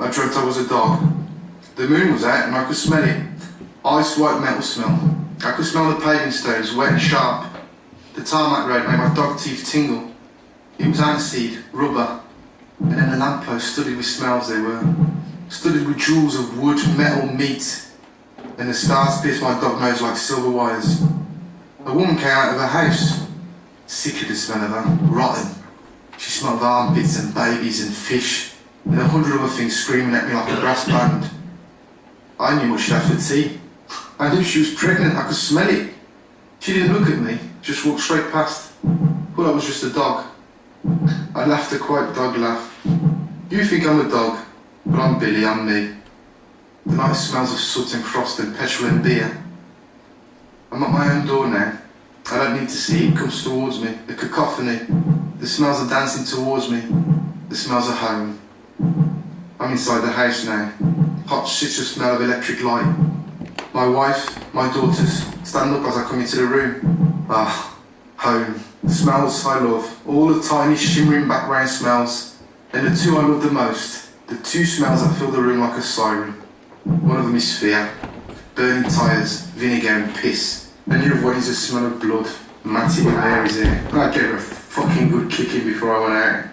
I dreamt I was a dog. The moon was out and I could smell it. Ice white metal smell. I could smell the paving stones, wet and sharp. The tarmac road made my dog teeth tingle. It was aniseed, rubber, and then a lamppost studded with smells they were. Studded with jewels of wood, metal, meat. And the stars pierced my dog nose like silver wires. A woman came out of her house. Sick of the smell of her, rotten. She smelled of armpits and babies and fish, and 100 other things screaming at me like a brass band. I knew what she'd have for tea. I knew she was pregnant, I could smell it. She didn't look at me, just walked straight past. Thought I was just a dog. I laughed a quiet dog laugh. You think I'm a dog, but I'm Billy, I'm me. The night smells of soot and frost and petrol and beer. I'm at my own door now. I don't need to see it, it comes towards me. The cacophony, the smells are dancing towards me. The smells are home. I'm inside the house now. Hot citrus smell of electric light. My wife, my daughters, stand up as I come into the room. Ah, home. The smells I love. All the tiny shimmering background smells. And the two I love the most. The two smells that fill the room like a siren. One of them is fear. Burning tyres, vinegar and piss. And the other one is the smell of blood. Matty and Mary's here. I gave her a fucking good kicking before I went out.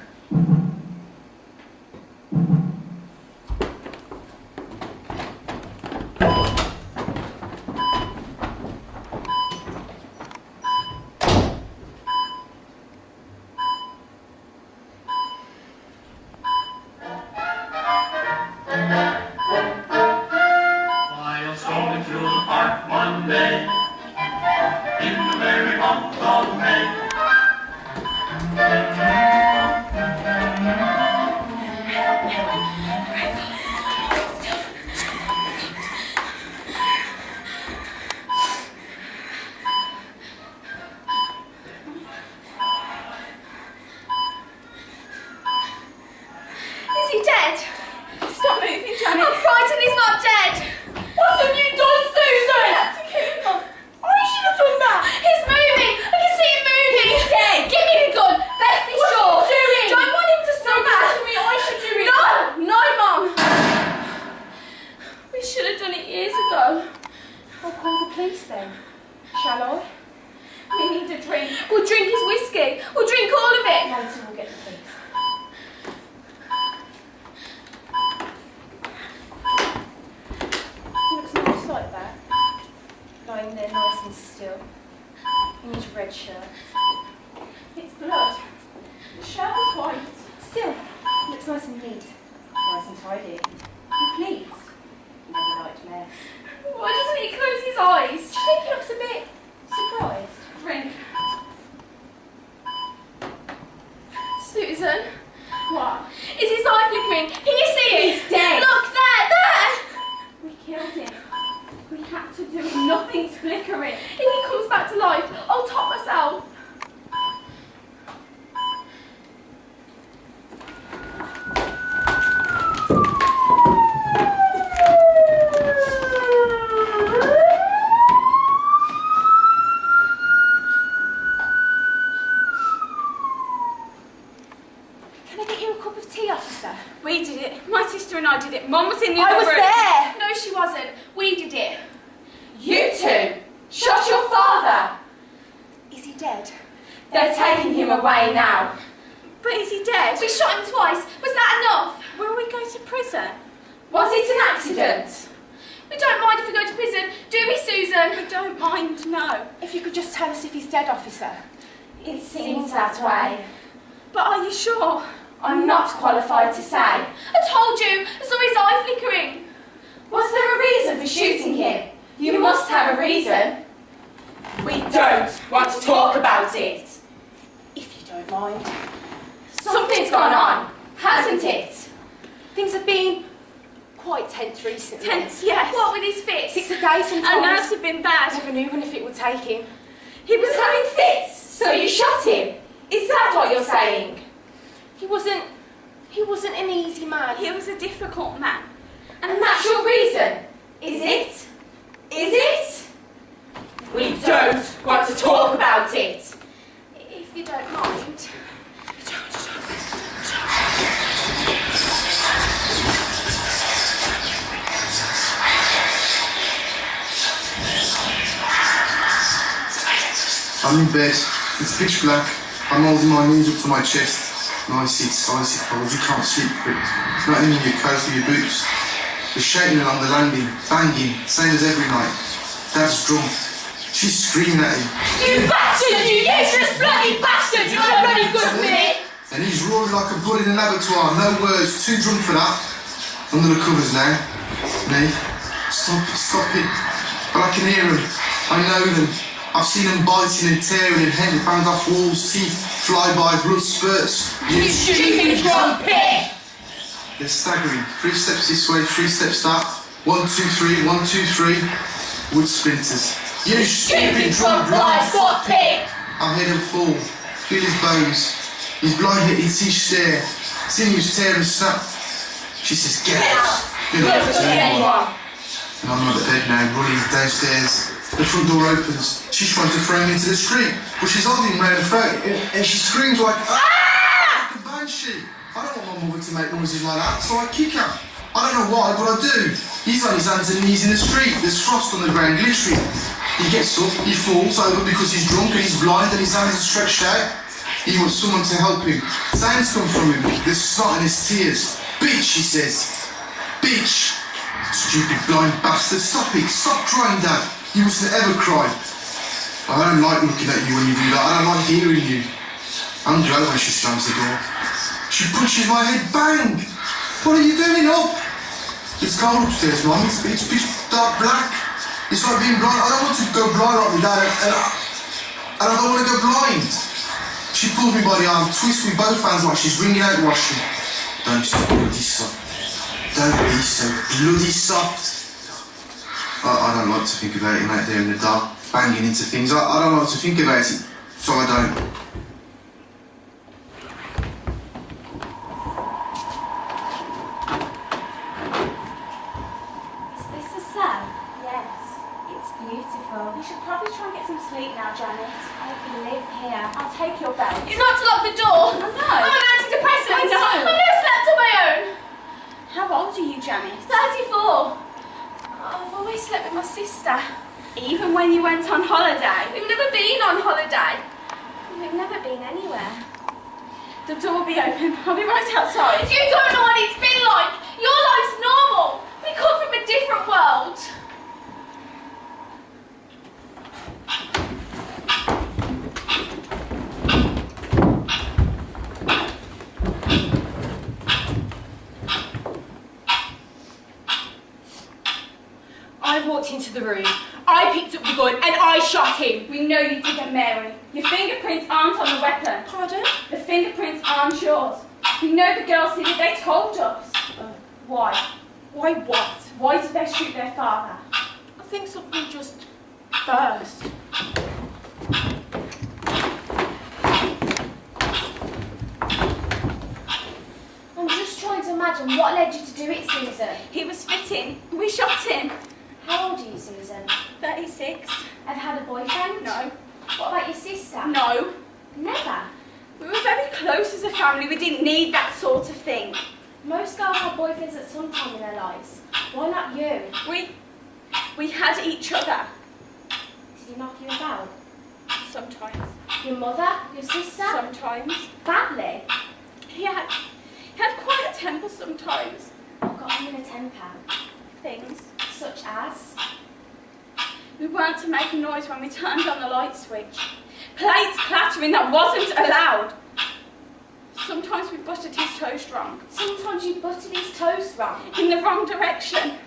I'm in bed. It's pitch black. I'm holding my knees up to my chest. And icy cold. You can't sleep quick. Not even your coat or your boots. They're shouting along the landing, banging, same as every night. Dad's drunk. She's screaming at him. You bastard! You useless bloody bastard! You're not bloody good for me! And he's roaring like a bull in an abattoir. No words. Too drunk for that. Under the covers now. Me. Stop it. But I can hear them. I know them. I've seen them biting and tearing and head banged off walls, teeth fly by, blood spurts. You stupid drunk pig! They're staggering. 3 steps this way, 3 steps that. 1, 2, 3, 1, 2, 3. Wood splinters. You Stupid drunk livestock pig! I heard him fall. Feel his bones. His blind hit his teeth stare. Sinews tear and snap. She says, get out. You're not Never to anyone. And I'm at the bed now, running downstairs. The front door opens. She's trying to throw me into the street, but she's holding me around the throat, and she screams like, ah! Like a banshee. I don't want my mother to make noises like that, so I kick her. I don't know why, but I do. He's on his hands and knees in the street. There's frost on the ground, glittering. He gets up, he falls over because he's drunk and he's blind and his hands are stretched out. He wants someone to help him. Sounds come from him. There's snot in his tears. Bitch, he says. Bitch. Stupid blind bastard. Stop it. Stop crying, Dad. You mustn't ever cry. I don't like looking at you when you do that. I don't like hearing you. I'm glad when she slams the door. She punches my head. Bang! What are you doing up? It's cold upstairs, Mum. It's pitch dark black. It's like being blind. I don't want to go blind like my dad. And I don't want to go blind. She pulled me by the arm, twists me both hands like she's wringing out washing. Don't be so bloody soft. Don't be so bloody soft. I don't like to think about him out there in the dark, banging into things. I don't like to think about it, so I don't. Is this a cell? Yes. It's beautiful. You should probably try and get some sleep now, Janet. I can live here. I'll take your belt. You're not to lock the door! I know. I'm an antidepressant! I know. I've never slept on my own! How old are you, Janet? 34! I've always slept with my sister. Even when you went on holiday? We've never been on holiday. We've never been anywhere. The door will be open. I'll be right outside. You don't know what it's been like! Your life's normal! We come from a different world! I walked into the room, I picked up the gun and I shot him. We know you didn't, Mary. Your fingerprints aren't on the weapon. Pardon? The fingerprints aren't yours. We know the girls did it. They told us. Why? Why what? Why did they shoot their father? I think something just burst. I'm just trying to imagine what led you to do it, Susan. He was fitting. We shot him. How old are you, Susan? 36. Have you had a boyfriend? No. What about your sister? No. Never. We were very close as a family. We didn't need that sort of thing. Most girls have boyfriends at some time in their lives. Why not you? We had each other. Did he knock you about? Sometimes. Your mother? Your sister? Sometimes. Badly? He had quite a temper sometimes. What got him in a temper? Things. Such as? We weren't to make a noise when we turned on the light switch. Plates clattering that wasn't allowed. Sometimes we buttered his toast wrong. Sometimes you buttered his toast wrong. In the wrong direction.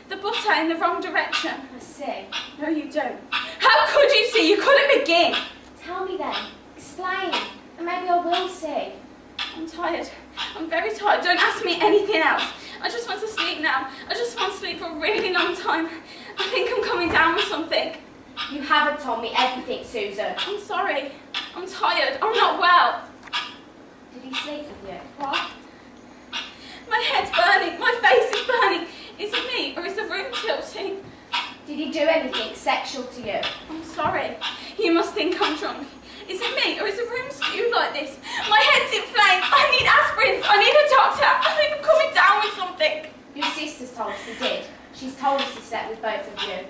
The butter in the wrong direction. I see. No, you don't. How could you see? You couldn't begin. Tell me then. Explain. And maybe I will see. I'm tired. I'm very tired. Don't ask me anything else. I just want to sleep now. I just want to sleep for a really long time. I think I'm coming down with something. You haven't told me everything, Susan. I'm sorry. I'm tired. I'm not well. Did he sleep with you? What? My head's burning. My face is burning. Is it me or is the room tilting? Did he do anything sexual to you? I'm sorry. You must think I'm drunk. Is it me or is the room skewed like this? My head's inflamed. I need aspirins. I need a doctor. I think I'm coming down with something. Your sister's told us he did. She's told us he slept with both of you.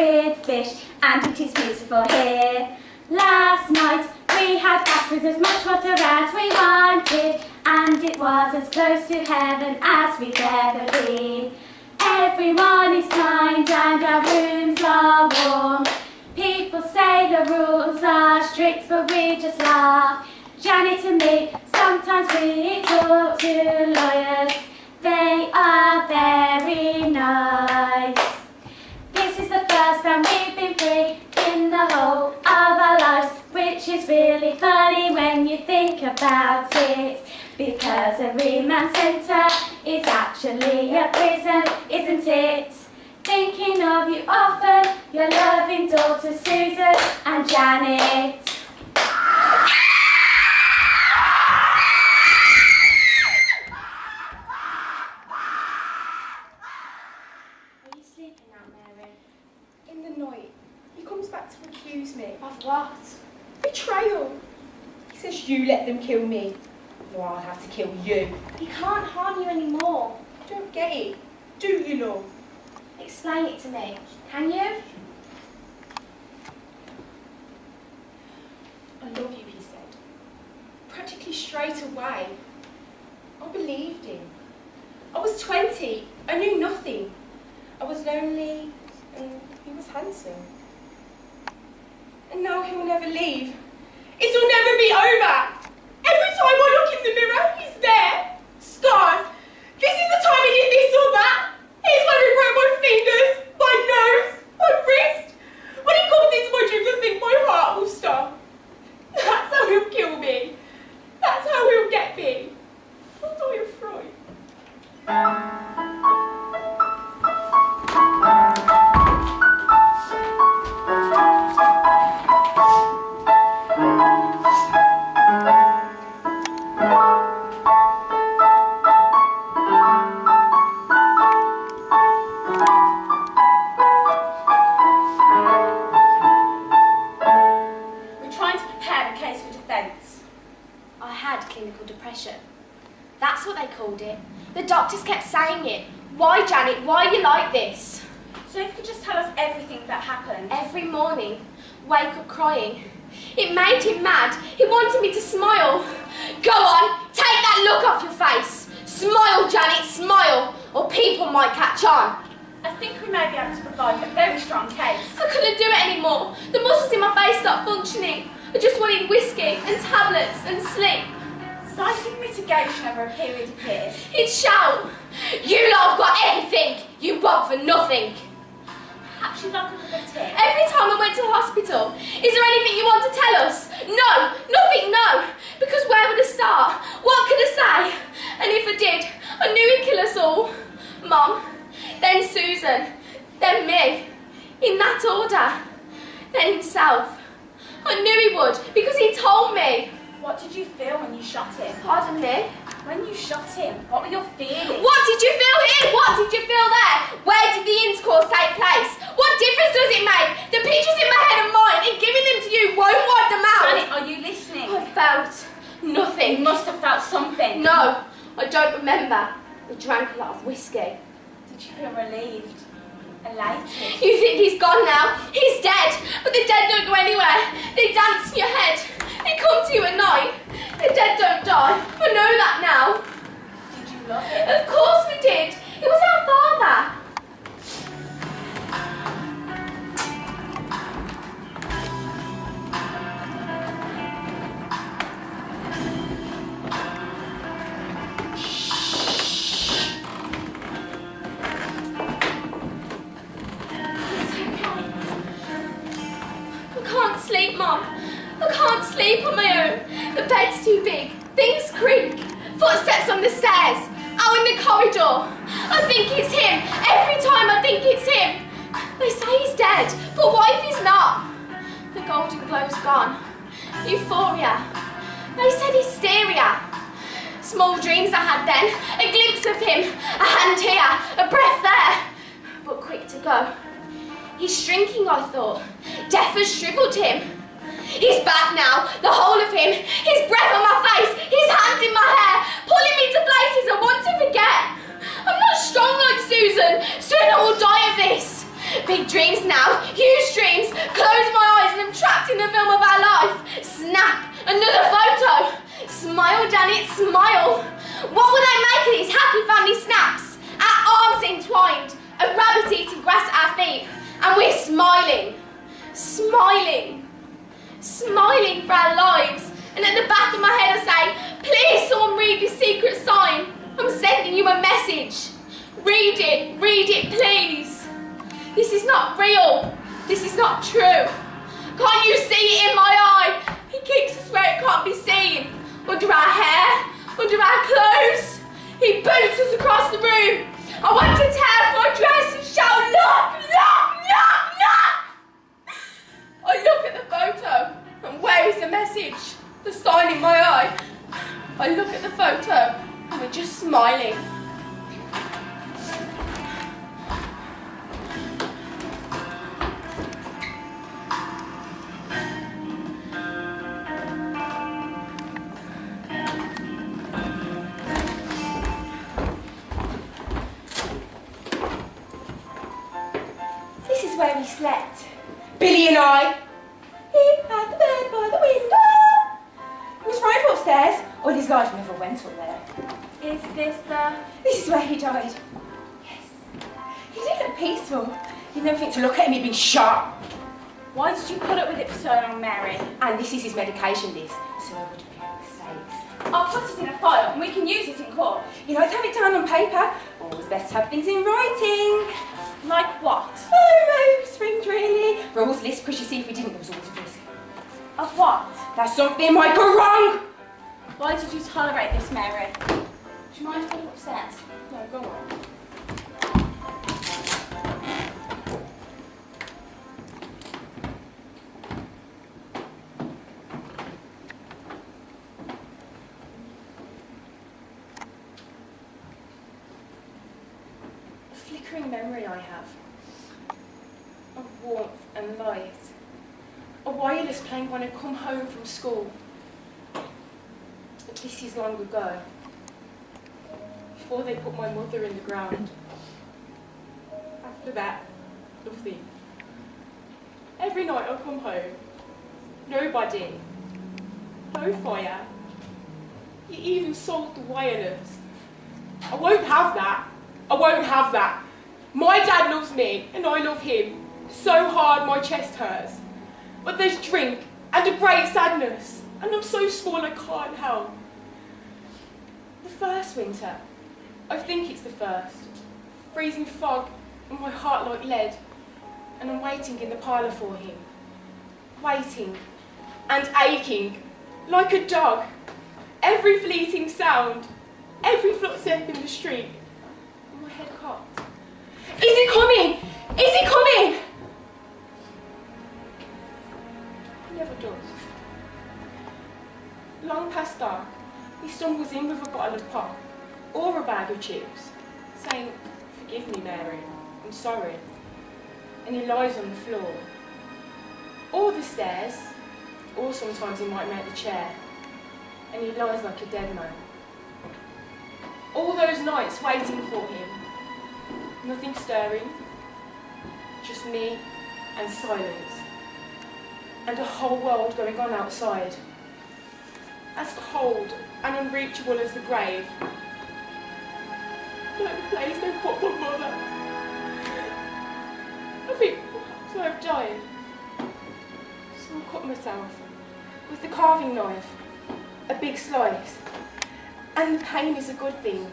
with fish, and it is beautiful here. Last night we had bath with as much water as we wanted, and it was as close to heaven as we've ever been. Everyone is kind and our rooms are warm. People say the rules are strict, but we just laugh. Janet and me, sometimes we talk to lawyers. They are very nice. This is the first time we've been free in the whole of our lives, which is really funny when you think about it. Because a remand centre is actually a prison, isn't it? Thinking of you often, your loving daughters Susan and Janet. Are you sleeping now, Mary? In the night, he comes back to accuse me. Of what? Betrayal. He says you let them kill me, or I'll have to kill you. He can't harm you anymore. I don't get it. Do you, love? Explain it to me, can you? I love you, he said. Practically straight away. I believed him. I was 20. I knew nothing. I was lonely, and he was handsome. And now he'll never leave. It'll never be over. Every time I look in the mirror, he's there. Scars. This is the time he did this or that. Here's where he broke my fingers, my nose, my wrist. When he comes into my dreams, I think my heart will stop. That's how he'll kill me. That's how he'll get me. I'll die of fright. We're trying to prepare a case for defence. I had clinical depression. That's what they called it. The doctors kept saying it. Why, Janet? Why are you like this? So if you could just tell us everything that happened. Every morning, wake up crying. It made him mad. He wanted me to smile. Go on, take that look off your face. Smile, Janet, smile, or people might catch on. I think we may be able to provide a very strong case. I couldn't do it anymore. The muscles in my face stopped functioning. I just wanted whiskey and tablets and sleep. Citing mitigation over a period of years. He'd shout, "You lot have got everything you want for nothing." Perhaps you'd like a cup of tea? Every time I went to the hospital, is there anything you want to tell us? No, nothing, no. Because where would I start? What could I say? And if I did, I knew he'd kill us all. Mum, then Susan, then me. In that order. Then himself. I knew he would, because he told me. What did you feel when you shot him? Pardon me? When you shot him, what were your feelings? What did you feel here? What did you feel there? Where did the intercourse take place? What difference does it make? The pictures in my head are mine, and giving them to you won't wipe them out. Janet, are you listening? I felt nothing. You must have felt something. No, I don't remember. I drank a lot of whiskey. Did you feel relieved? Elated? You think he's gone now? He's dead. But the dead don't go anywhere. They dance in your head. They come to you at night. The dead don't die. I know that now. Did you love him? Of course we did. It was our father. I can't sleep, Mum. I can't sleep on my own. The bed's too big. Things creak. Footsteps on the stairs. Out in the corridor. I think it's him. Every time I think it's him. They say he's dead, but what if he's not? The golden glow's gone. Euphoria. They said hysteria. Small dreams I had then. A glimpse of him. A hand here. A breath there. But quick to go. He's shrinking, I thought. Death has shriveled him. He's back now, the whole of him. His breath on my face, his hands in my hair, pulling me to places I want to forget. I'm not strong like Susan. Soon I will die of this. Big dreams now, huge dreams. Close my eyes and I'm trapped in the film of our life. Snap, another photo. Smile, Janet, smile. What will they make of these happy family snaps? Our arms entwined, a rabbit eating grass at our feet, and we're smiling. Smiling. Smiling for our lives. And at the back of my head I say, please someone read this secret sign. I'm sending you a message. Read it, please. This is not real. This is not true. Can't you see it in my eye? He kicks us where it can't be seen. Under our hair, under our clothes. He boots us across the room. I want to tear off my dress and shout, look, look, look, look. I look at the photo, and where is the message? The sign in my eye. I look at the photo, and we're just smiling. This is where we slept. Billy and I. He had the bed by the window. He was right upstairs. All his life never went up there. Is this the... This is where he died. Yes. He did look peaceful. You'd never think to look at him, he'd been shot. Why did you put up with it for so long, Mary? And this is his medication list, so I would be safe. I'll put it in a file and we can use it in court. You like to have it down on paper? Always best to have things in writing. Like what? Oh, most things really. Rules list, because you see if we didn't, there was always a risk. Of what? That something might go wrong. Why did you tolerate this, Mary? Do you mind if I look upstairs? No, go on. A flickering memory I have of warmth and light. A wireless playing when I come home from school. But this is long ago, before they put my mother in the ground. After that, nothing. Every night I come home, nobody, no fire. You even sold the wireless. I won't have that. I won't have that. My dad loves me and I love him so hard my chest hurts. But there's drink and a great sadness, and I'm so small I can't help. The first winter, I think it's the first, freezing fog and my heart like lead, and I'm waiting in the parlour for him. Waiting and aching, like a dog. Every fleeting sound, every footstep in the street, and my head cocked. Is he coming? Is he coming? He never does. Long past dark, he stumbles in with a bottle of pop or a bag of chips, saying, "Forgive me, Mary, I'm sorry." And he lies on the floor, or the stairs, or sometimes he might make the chair, and he lies like a dead man. All those nights waiting for him, nothing stirring, just me and silence, and a whole world going on outside, as cold and unreachable as the grave, like the place they put my mother. I think perhaps I have died, so I cut myself with the carving knife, a big slice, and the pain is a good thing,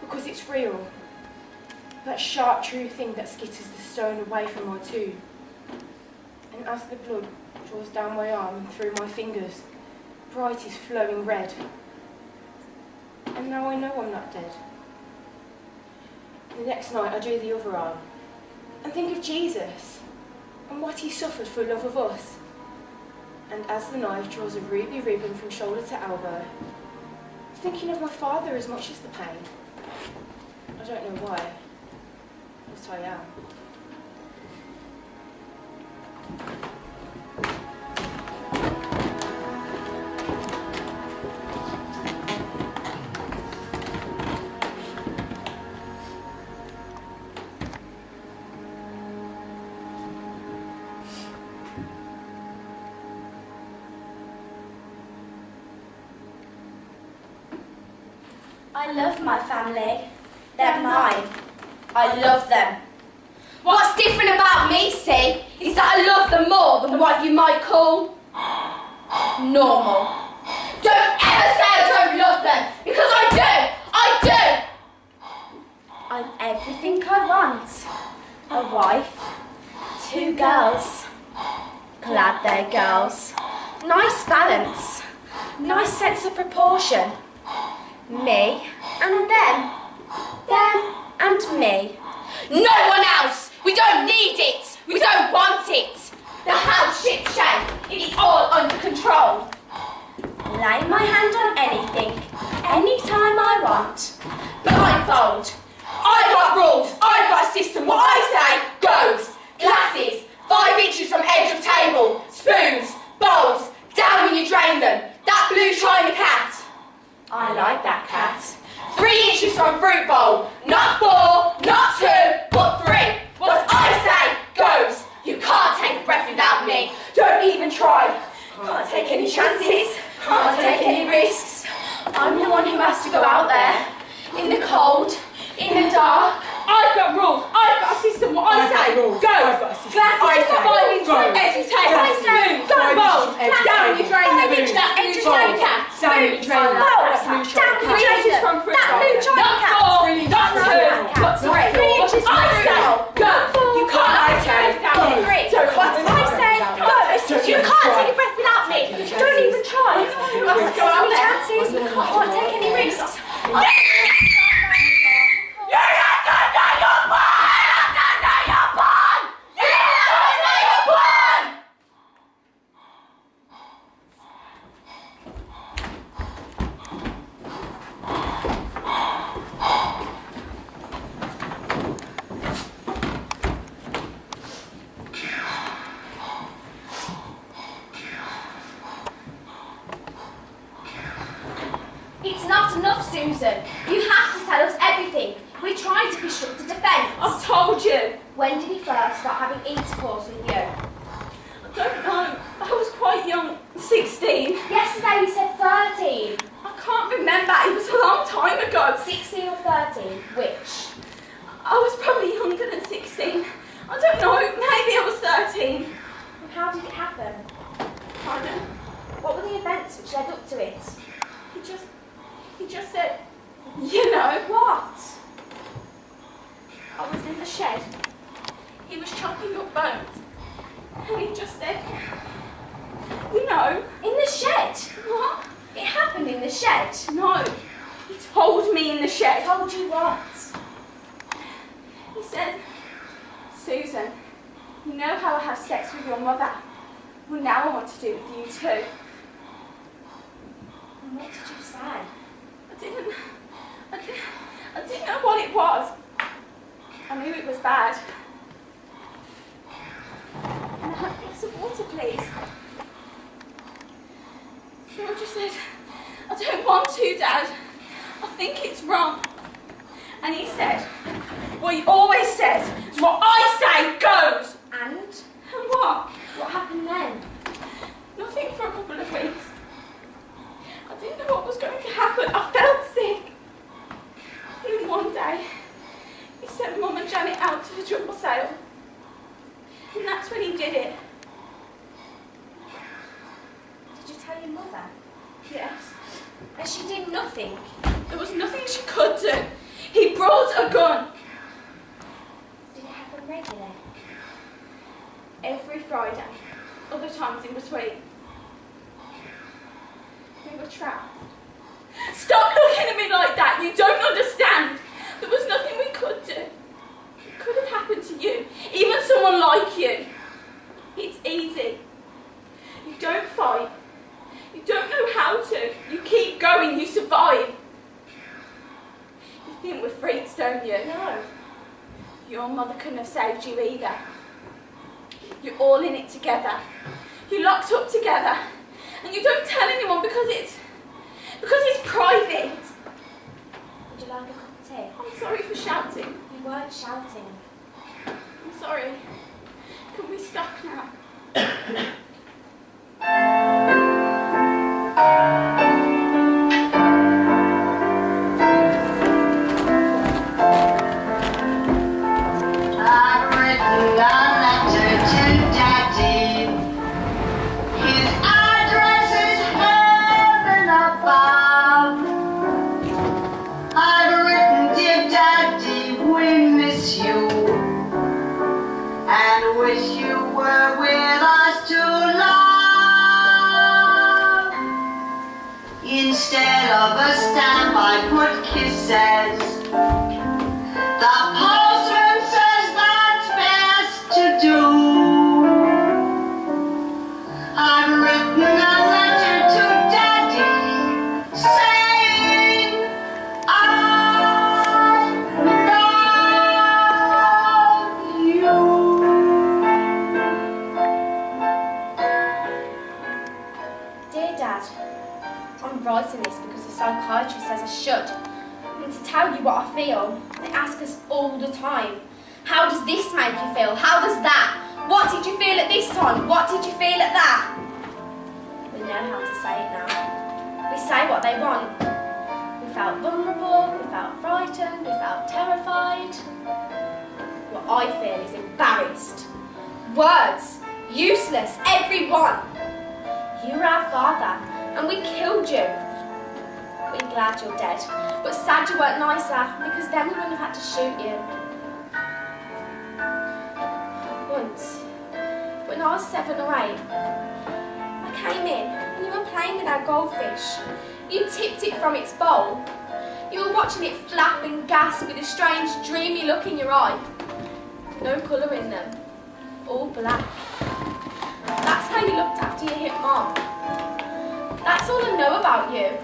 because it's real. That sharp, true thing that skitters the stone away from my tomb. And as the blood draws down my arm and through my fingers, bright is flowing red. And now I know I'm not dead. The next night I do the other arm, and think of Jesus, and what he suffered for love of us. And as the knife draws a ruby ribbon from shoulder to elbow, thinking of my father as much as the pain. I don't know why, but I am. I love my family. They're mine. I love them. What's different about me, see, is that I love them more than what you might call normal. Don't ever say I don't love them, because I do! I do! I'm everything I want. A wife, 2 girls. Glad they're girls. Nice balance. Nice sense of proportion. Me and them. Them and me. No one else! We don't need it! We don't want it! The house ship shape, it's all under control. Lay my hand on anything, anytime I want. Blindfold. I've got rules, I've got a system. What I say goes. Glasses, 5 inches from edge of table. Spoons, bowls, down when you drain them. That blue china cat. I like that cat. 3 inches from fruit bowl. Not 4, not 2, but 3. What I say goes. You can't take a breath without me. Don't even try. Can't take any chances. Can't take any risks. I'm the one who has to go out there. In the cold. In the dark. I've got rules. I've got a system. What I say goes. Glasses. 5 inches from every table. Spoons. Bowls. Down when you drain them. That blue china cat. Down when you drain them. Down when you drain them. That blue china cat. Not 4, not 2, but 3. 3 inches from I fruit say bowl. goes. You can't take a breath without me. 3. What I say goes. You can't take a breath without me. Don't even try. You can't take any chances. Can't take any risks. It's not enough, Susan. You have to tell us everything. We tried to construct a defence. I've told you. When did he first start having intercourse with you? I don't know. I was quite young. 16. Yesterday you said 13. I can't remember. It was a long time ago. 16 or 13? Which? I was probably younger than 16. I don't know. Maybe I was 13. And how did it happen? Pardon? What were the events which led up to it? He just said, you know. What? I was in the shed. He was chopping up bones. And he just said, you know. In the shed? What? It happened in the shed? No. He told me in the shed. Told you what? He said, Susan, you know how I have sex with your mother? Well, now I want to do it with you too. And what did you say? I didn't know what it was. I knew it was bad. Can I have a glass of water, please? So I just said, I don't want to, Dad. I think it's wrong. And he said, well, he always says, what I say goes. And? And what? What happened then? Nothing for a couple of weeks. I didn't know what was going to happen. I felt sick. And then one day, he sent Mum and Janet out to the jumble sale. And that's when he did it. Did you tell your mother? Yes. And she did nothing? There was nothing she could do. He brought a gun. Did it happen regularly? Every Friday. Other times in between. We were trapped. Stop looking at me like that. You don't understand. There was nothing we could do. It could have happened to you. Even someone like you. It's easy. You don't fight. You don't know how to. You keep going. You survive. You think we're freaks, don't you? No. Your mother couldn't have saved you either. You're all in it together. You're locked up together. And you don't tell anyone because it's private. Would you like a cup of tea? I'm sorry for shouting. You weren't shouting. I'm sorry. Can we stop now? writing this because the psychiatrist says I should. And to tell you what I feel, they ask us all the time. How does this make you feel? How does that? What did you feel at this time? What did you feel at that? We know how to say it now. We say what they want. We felt vulnerable, we felt frightened, we felt terrified. What I feel is embarrassed. Words, useless, everyone. You were our father, and we killed you. We're glad you're dead, but sad you weren't nicer, because then we wouldn't have had to shoot you. Once, when I was 7 or 8, I came in and you were playing with our goldfish. You tipped it from its bowl. You were watching it flap and gasp with a strange, dreamy look in your eye. No colour in them, all black. That's how you looked after you hit Mom. That's all I know about you,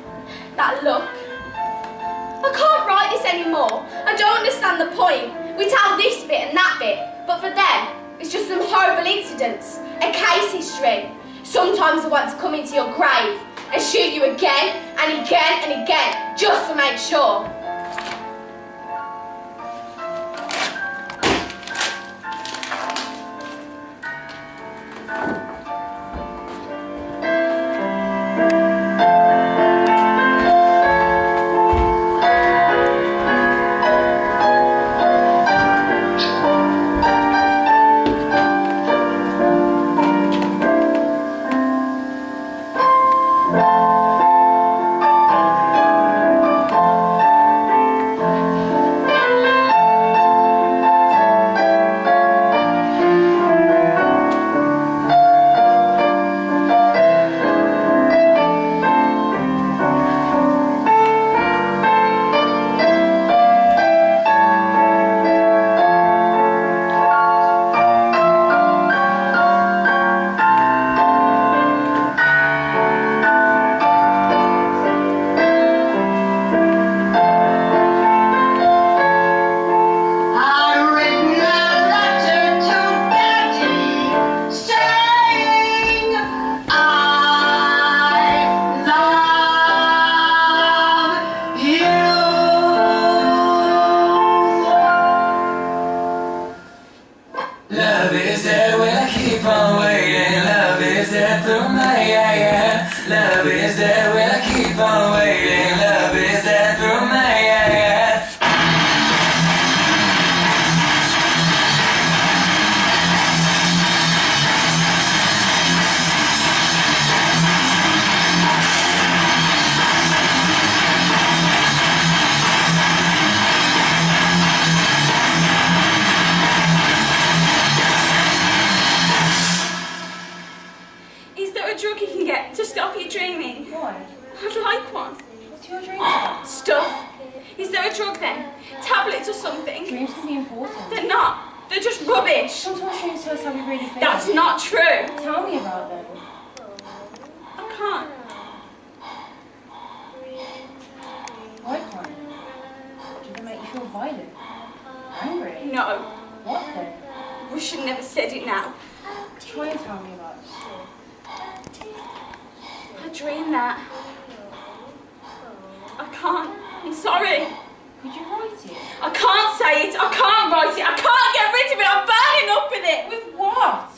that look. I can't write this anymore. I don't understand the point. We tell this bit and that bit, but for them, it's just some horrible incidents, a case history. Sometimes I want to come into your grave and shoot you again and again and again, just to make sure. Love is there when I keep on waiting. Love is there through my Is there a drug you can get to stop you dreaming? Why? I'd like one. What's your dream about? Stuff. Is there a drug then? Tablets or something? Dreams can be important. They're not. They're just rubbish. Sometimes dreams tell us how we really feel. That's not true. Tell me about them. I can't. Why can't you? Do they make you feel violent? Angry? No. What then? We should never said it now. Try and tell me about it. I dreamed that. I can't. I'm sorry. Could you write it? I can't say it. I can't write it. I can't get rid of it. I'm burning up with it. With what?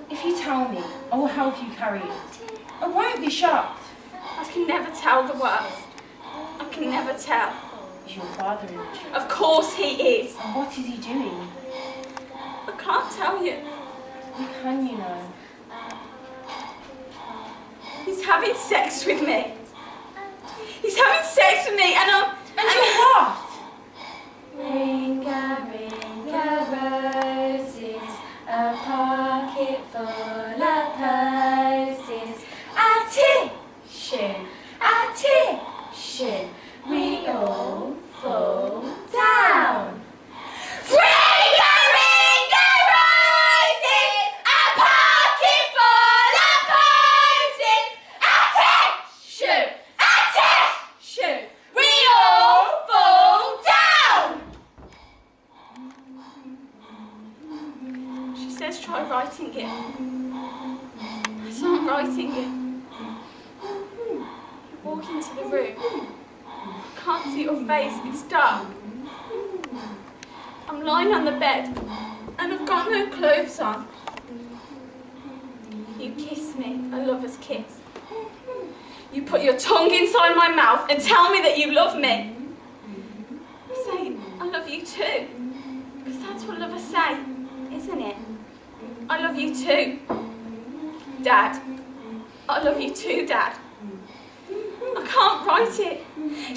If you tell me, I will help you carry it. I won't be shocked. I can never tell the worst. I can never tell. Is your father in the church? Of course he is. And what is he doing? I can't tell you. How can you know? He's having sex with me. He's having sex with me, and I'm. And you're what? Ringa, roses, a pocket full of posies. Attention, we all fall down. Ringa, roses, a pocket full of posies. Attention, we all fall down. She says try writing it. So I'm writing it. walk into the room. I can't see your face, it's dark. I'm lying on the bed and I've got no clothes on. You kiss me, a lover's kiss. You put your tongue inside my mouth and tell me that you love me. Say, I love you too. Because that's what lovers say, isn't it? I love you too. Dad. I love you too, Dad. I can't write it.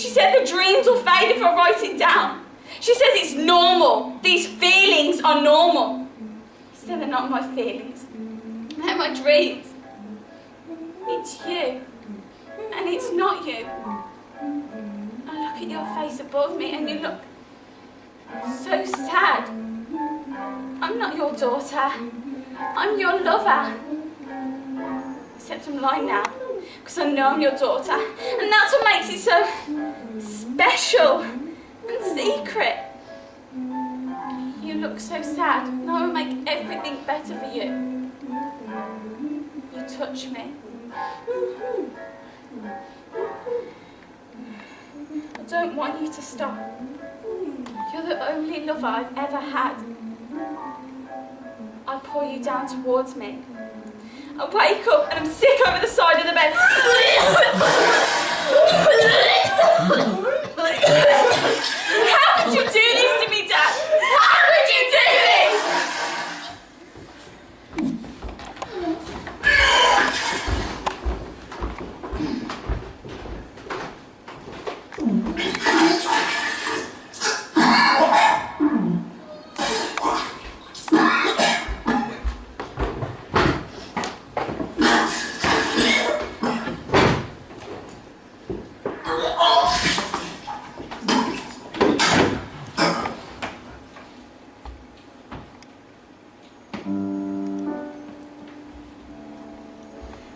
She said the dreams will fade if I write it down. She says it's normal. These feelings are normal. She said they're not my feelings. They're my dreams. It's you. And it's not you. I look at your face above me and you look so sad. I'm not your daughter. I'm your lover. Except I'm lying now, because I know I'm your daughter. And that's what makes it so special and secret. You look so sad. Now I will make everything better for you. You touch me. I don't want you to stop. You're the only lover I've ever had. I pull you down towards me. I wake up and I'm sick over the side of the bed. How could you do this to me, Dad? How could you do this?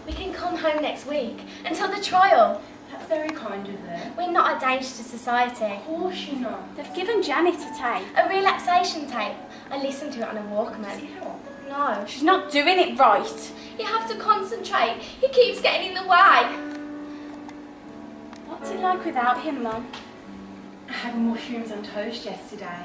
We can come home next week until the trial. That's very kind of them. We're not a danger to society. Of course you're not. They've given Janet a tape. A relaxation tape. I listened to it on a Does Walkman. it help? No. She's not doing it right. You have to concentrate. He keeps getting in the way. What's it like without him, Mum? I had mushrooms on toast yesterday.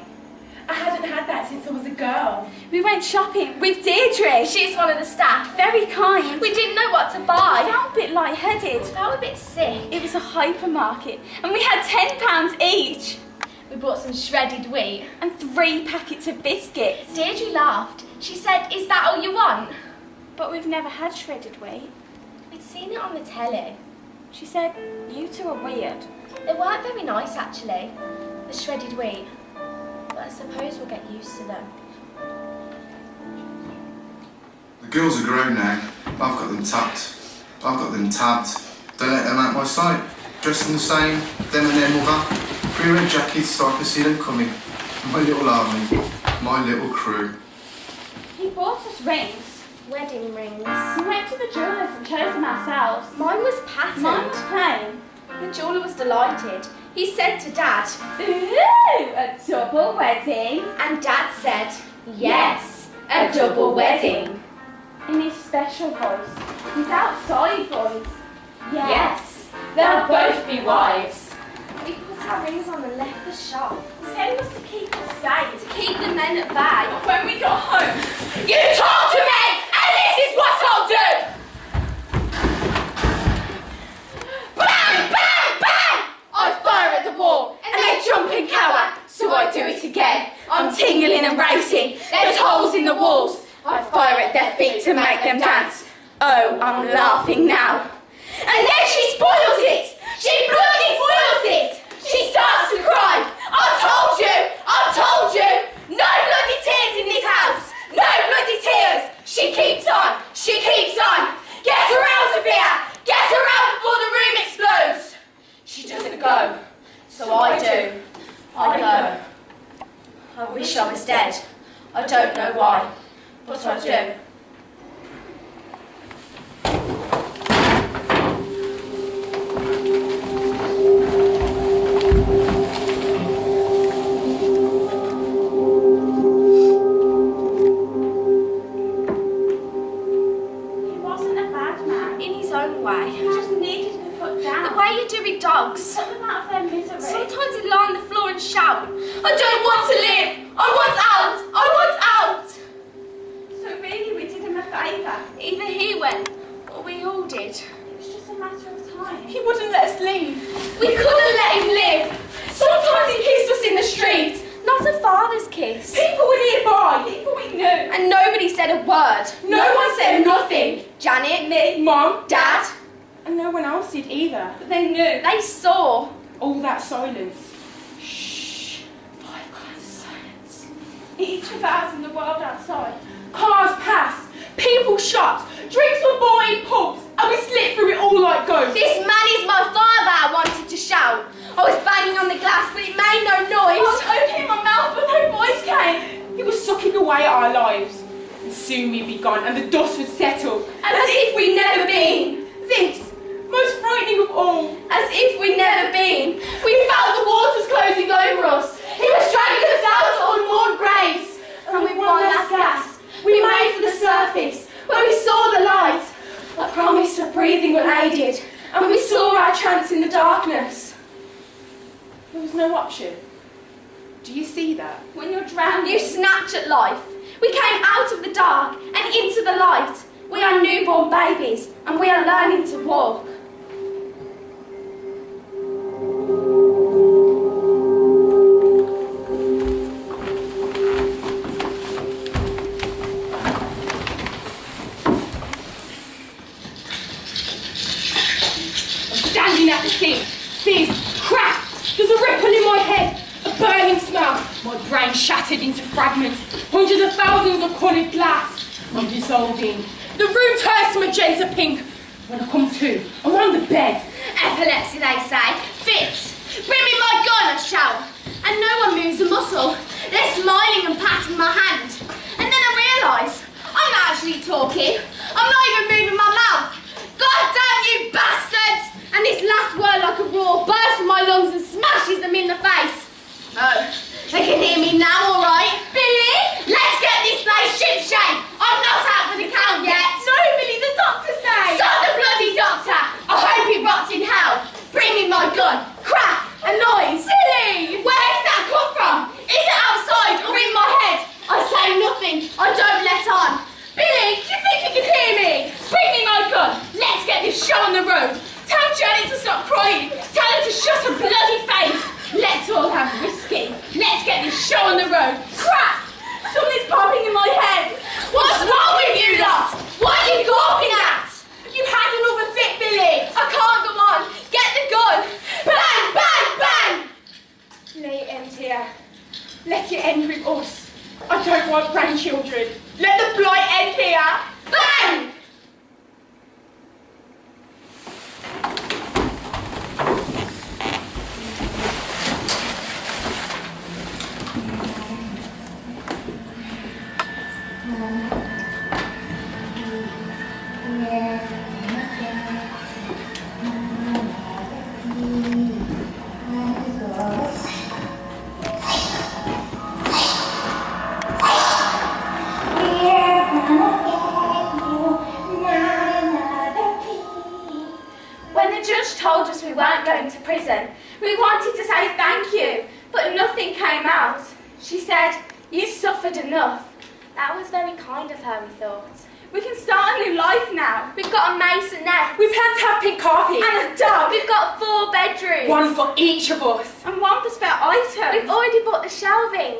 I hadn't had that since I was a girl. We went shopping with Deirdre. She's one of the staff. Very kind. We didn't know what to I buy. felt a bit lightheaded. I felt a bit sick. It was a hypermarket and we had £10 each We bought some shredded wheat. and 3 packets of biscuits. Deirdre laughed. She said, "Is that all you want?" But we've never had shredded wheat. We'd seen it on the telly. She said, you two are weird. They weren't very nice, actually, the shredded wheat. But I suppose we'll get used to them. The girls are grown now. I've got them tabbed. Don't let them out my sight. Dressed in the same, them and their mother. 3 red jackets so I can see them coming. My little army, my little crew. He bought us rings. Wedding rings. We went to the jewellers and chose them ourselves. Mine was patterned. Mine was plain. The jeweller was delighted. He said to Dad, Ooh, a double wedding. and Dad said, "Yes, a double wedding." In his special voice, his outside voice. Yes, they'll both be wives. We put our rings on and left the shop He said it was to keep us safe. to keep the men at bay. But when we got home, You talk to me, and this is what I'll do! Bang, bang, bang! I fire at the wall, and they jump and cower. So I do it again. I'm tingling and racing. There's holes in the walls. I fire at their feet to make them dance. Oh, I'm laughing now. And then she spoils it. She bloody spoils it. She starts to cry. I've told you. No bloody tears in this house. No bloody tears. She keeps on. Get her out of here. Get her out before the room explodes. She doesn't go. So I do. I go. I wish I was dead. I don't know why, but I do. he wasn't a bad man. In his own way. He just needed to be put down. The way you do with dogs. Put them out of their misery. Sometimes you lie on the floor and shout, I don't want to live! I want out! I want out! So really, we did him a favour. Either he went, or we all did. It was just a matter of time. He wouldn't let us leave. We couldn't let him live. Sometimes he kissed us in the street. Not a father's kiss. People were nearby, people we knew. And nobody said a word. No one said nothing. Janet, Me, Mum, Dad, and no one else did either. But they knew. they saw. All that silence. Shh. 5 kinds of silence. Each of us in the world outside. Cars passed. People shot. Drinks were bought in pubs. And we slipped through it all like ghosts. This man is my father, I wanted to shout. I was banging on the glass, but it made no I noise. was opening my mouth, but no voice came. It was sucking away at our lives. And soon we'd be gone, and the dust would settle. As if we'd never been. This, most frightening of all. As if we'd never been. We felt the waters closing over us. He was dragging us out to unmourned graves. And with one last gasp, we made for the surface, where we saw the light. A promise of breathing unaided, and we saw our chance in the darkness. There was no option. Do you see that? When you're drowning. You snatch at life. We came out of the dark and into the light. We are newborn babies, and we are learning to walk. I'm standing at the sink. Fizz, crack. There's a ripple in my head. A burning smell. My brain shattered into fragments. Hundreds of thousands of coloured glass. I'm dissolving. The room turns to magenta pink. When I come to, I'm on the bed. Epilepsy, they say. Fits. Bring me my gun, I shout. And no one moves a muscle. They're smiling and patting my hand. And then I realise I'm not actually talking. I'm not even moving my mouth. God damn you bastards! And this last word, like a roar, bursts from my lungs and smashes them in the face. Oh, they can hear me now, all right? Billy, let's get this place shipshape. I'm not out for the count yet. No, Billy, the doctor says. Stop the bloody doctor! I hope he rots in hell. Bring me my gun. Crack! A noise. Silly! Where's that come from? Is it outside or in my head? I say nothing. I don't let on. Billy, do you think you can hear me? Bring me my gun. Let's get this show on the road. Tell Janet to stop crying. Tell her to shut her bloody face. Let's all have whiskey. Let's get this show on the road. Crack! Something's popping in my head. What's wrong with you lot? What are you gawping at? You had another fit, Billy. I can't go on. Get the gun. Bang, bang, bang. Let it end here. Let it end with us. I don't want grandchildren. Let the blight end here. Bang! When the judge told us we weren't going to prison, we wanted to say thank you, but nothing came out. She said, "You suffered enough." That was very kind of her, we thought. We can start a new life now. We've got a masonette. We plan to have pink carpets. And a dog. We've got 4 bedrooms. One for each of us. And one for spare items. We've already bought the shelving.